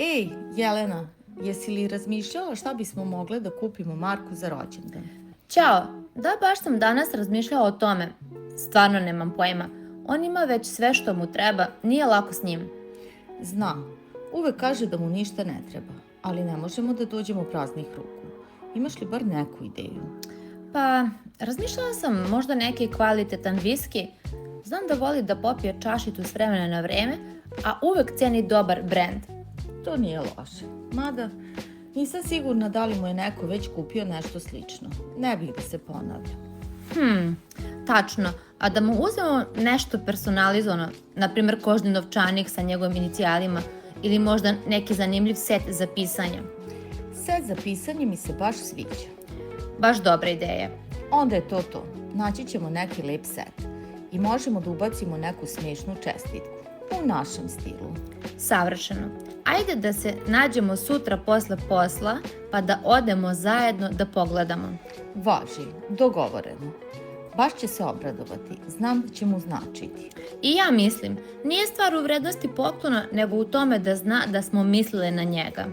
Ej, Jelena, jesi li razmišljala šta bismo mogle da kupimo Marku za rođendan? Ćao, da baš sam danas razmišljala o tome. Stvarno nemam pojma. On ima već sve što mu treba, nije lako s njim. Znam, uvek kaže da mu ništa ne treba, ali ne možemo da dođemo praznih ruku. Imaš li bar neku ideju? Pa, razmišljala sam možda neki kvalitetan viski. Znam da voli da popije čašitu s vremena na vreme, a uvek ceni dobar brend. To nije loše. Mada, nisam sigurna da li mu je neko već kupio nešto slično. Ne bih da se ponavlja. Tačno. A da mu uzmemo nešto personalizovano, na primjer kožni novčanik sa njegovim inicijalima ili možda neki zanimljiv set za pisanje. Set za pisanje mi se baš sviđa. Baš dobra ideja. Onda je to to. Naći ćemo neki lep set. I možemo da ubacimo neku smiješnu čestitku. U našem stilu. Savršeno. Ajde da se nađemo sutra posle posla pa da odemo zajedno da pogledamo. Važi, dogovoreno. Baš će se obradovati. Znam da će mu značiti. I ja mislim, nije stvar u vrednosti poklona, nego u tome da zna da smo mislile na njega.